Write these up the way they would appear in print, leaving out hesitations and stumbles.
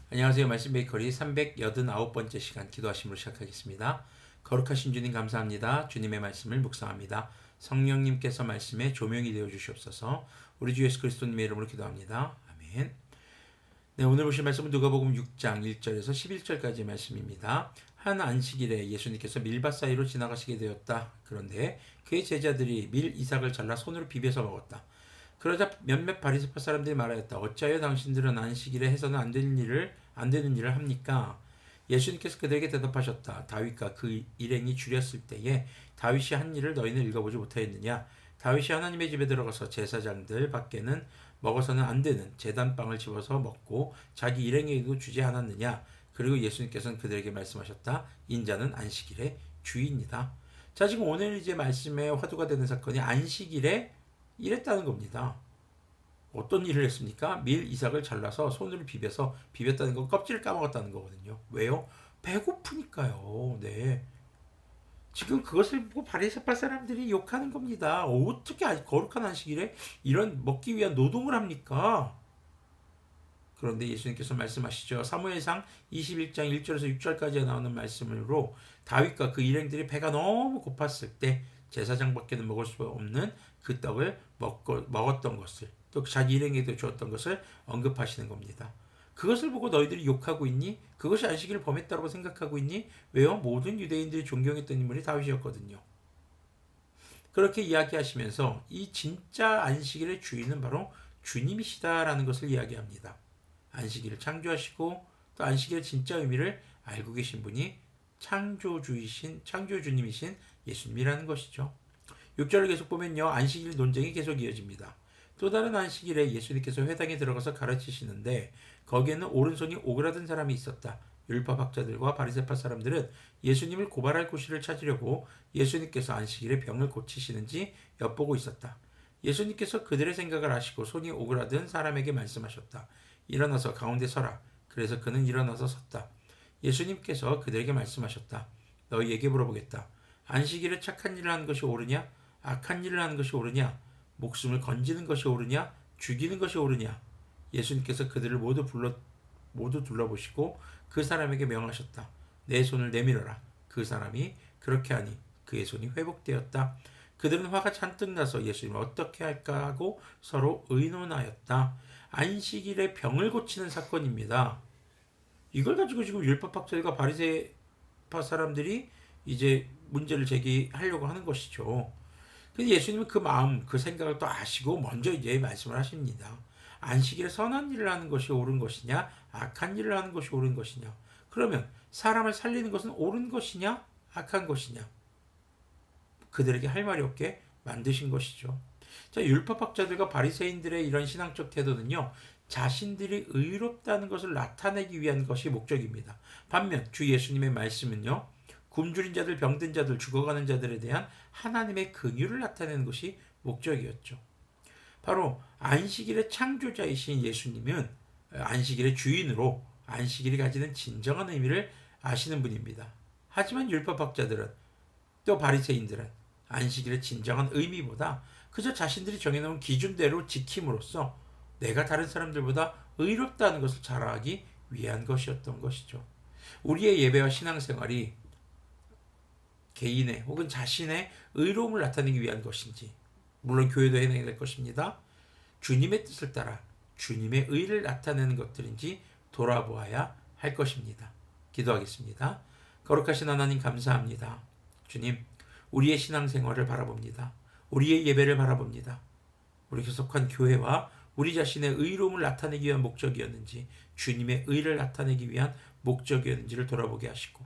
안녕하세요. 말씀 베이커리 389번째 시간 기도하심으로 시작하겠습니다. 거룩하신 주님 감사합니다. 주님의 말씀을 묵상합니다. 성령님께서 말씀에 조명이 되어 주시옵소서. 우리 주 예수 그리스도님의 이름으로 기도합니다. 아멘. 네, 오늘 보실 말씀은 누가복음 6장 1절에서 11절까지의 말씀입니다. 한 안식일에 예수님께서 밀밭 사이로 지나가시게 되었다. 그런데 그의 제자들이 밀 이삭을 잘라 손으로 비벼서 먹었다. 그러자 몇몇 바리새파 사람들이 말하였다. 어찌하여 당신들은 안식일에 해서는 안 되는 일을 합니까? 예수님께서 그들에게 대답하셨다. 다윗과 그 일행이 줄였을 때에 다윗이 한 일을 너희는 읽어보지 못하였느냐? 다윗이 하나님의 집에 들어가서 제사장들 밖에는 먹어서는 안 되는 제단빵을 집어서 먹고 자기 일행에게도 주지 않았느냐? 그리고 예수님께서는 그들에게 말씀하셨다. 인자는 안식일의 주인이다. 자, 지금 오늘 이제 말씀의 화두가 되는 사건이 안식일에 이랬다는 겁니다. 어떤 일을 했습니까? 밀 이삭을 잘라서 손으로 비볐다는 건 껍질을 까먹었다는 거거든요. 왜요? 배고프니까요. 네. 지금 그것을 보고 바리새파 사람들이 욕하는 겁니다. 어떻게 거룩한 안식일에 이런 먹기 위한 노동을 합니까? 그런데 예수님께서 말씀하시죠. 사무엘상 21장 1절에서 6절까지 나오는 말씀으로 다윗과 그 일행들이 배가 너무 고팠을 때 제사장밖에는 먹을 수 없는 그 떡을 먹었던 것을 또 자기 일행에게 주었던 것을 언급하시는 겁니다. 그것을 보고 너희들이 욕하고 있니? 그것이 안식일을 범했다고 생각하고 있니? 왜요? 모든 유대인들이 존경했던 인물이 다윗이었거든요. 그렇게 이야기하시면서 이 진짜 안식일의 주인은 바로 주님이시다라는 것을 이야기합니다. 안식일을 창조하시고 또 안식일의 진짜 의미를 알고 계신 분이 창조주님이신 예수님이라는 것이죠. 6절을 계속 보면요. 안식일 논쟁이 계속 이어집니다. 또 다른 안식일에 예수님께서 회당에 들어가서 가르치시는데 거기에는 오른손이 오그라든 사람이 있었다. 율법학자들과 바리새파 사람들은 예수님을 고발할 구실을 찾으려고 예수님께서 안식일에 병을 고치시는지 엿보고 있었다. 예수님께서 그들의 생각을 아시고 손이 오그라든 사람에게 말씀하셨다. 일어나서 가운데 서라. 그래서 그는 일어나서 섰다. 예수님께서 그들에게 말씀하셨다. 너희에게 물어보겠다. 안식일에 착한 일을 하는 것이 옳으냐? 악한 일을 하는 것이 옳으냐? 목숨을 건지는 것이 옳으냐? 죽이는 것이 옳으냐? 예수님께서 그들을 모두 둘러보시고 그 사람에게 명하셨다. 내 손을 내밀어라. 그 사람이 그렇게 하니 그의 손이 회복되었다. 그들은 화가 잔뜩 나서 예수님을 어떻게 할까 하고 서로 의논하였다. 안식일에 병을 고치는 사건입니다. 이걸 가지고 지금 율법학자들과 바리새파 사람들이 이제 문제를 제기하려고 하는 것이죠. 근데 예수님은 그 마음, 그 생각을 또 아시고 먼저 이제 말씀을 하십니다. 안식일에 선한 일을 하는 것이 옳은 것이냐, 악한 일을 하는 것이 옳은 것이냐. 그러면 사람을 살리는 것은 옳은 것이냐, 악한 것이냐. 그들에게 할 말이 없게 만드신 것이죠. 자, 율법학자들과 바리새인들의 이런 신앙적 태도는요. 자신들이 의롭다는 것을 나타내기 위한 것이 목적입니다. 반면 주 예수님의 말씀은요. 굶주린 자들, 병든 자들, 죽어가는 자들에 대한 하나님의 긍휼을 나타내는 것이 목적이었죠. 바로 안식일의 창조자이신 예수님은 안식일의 주인으로 안식일이 가지는 진정한 의미를 아시는 분입니다. 하지만 율법학자들은 또 바리새인들은 안식일의 진정한 의미보다 그저 자신들이 정해놓은 기준대로 지킴으로써 내가 다른 사람들보다 의롭다는 것을 자랑하기 위한 것이었던 것이죠. 우리의 예배와 신앙생활이 개인의 혹은 자신의 의로움을 나타내기 위한 것인지, 물론 교회도 해내야 될 것입니다. 주님의 뜻을 따라 주님의 의를 나타내는 것들인지 돌아보아야 할 것입니다. 기도하겠습니다. 거룩하신 하나님 감사합니다. 주님, 우리의 신앙생활을 바라봅니다. 우리의 예배를 바라봅니다. 우리 소속한 교회와 우리 자신의 의로움을 나타내기 위한 목적이었는지, 주님의 의를 나타내기 위한 목적이었는지를 돌아보게 하시고,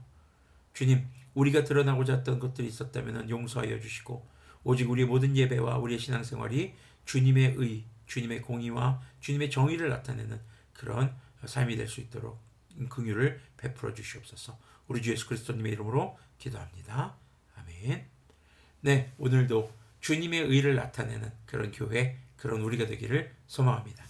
주님, 우리가 드러나고자 했던 것들이 있었다면 용서하여 주시고, 오직 우리의 모든 예배와 우리의 신앙생활이 주님의 의, 주님의 공의와 주님의 정의를 나타내는 그런 삶이 될 수 있도록 긍휼을 베풀어 주시옵소서. 우리 주 예수 그리스도님의 이름으로 기도합니다. 아멘. 네, 오늘도 주님의 의를 나타내는 그런 교회, 그런 우리가 되기를 소망합니다.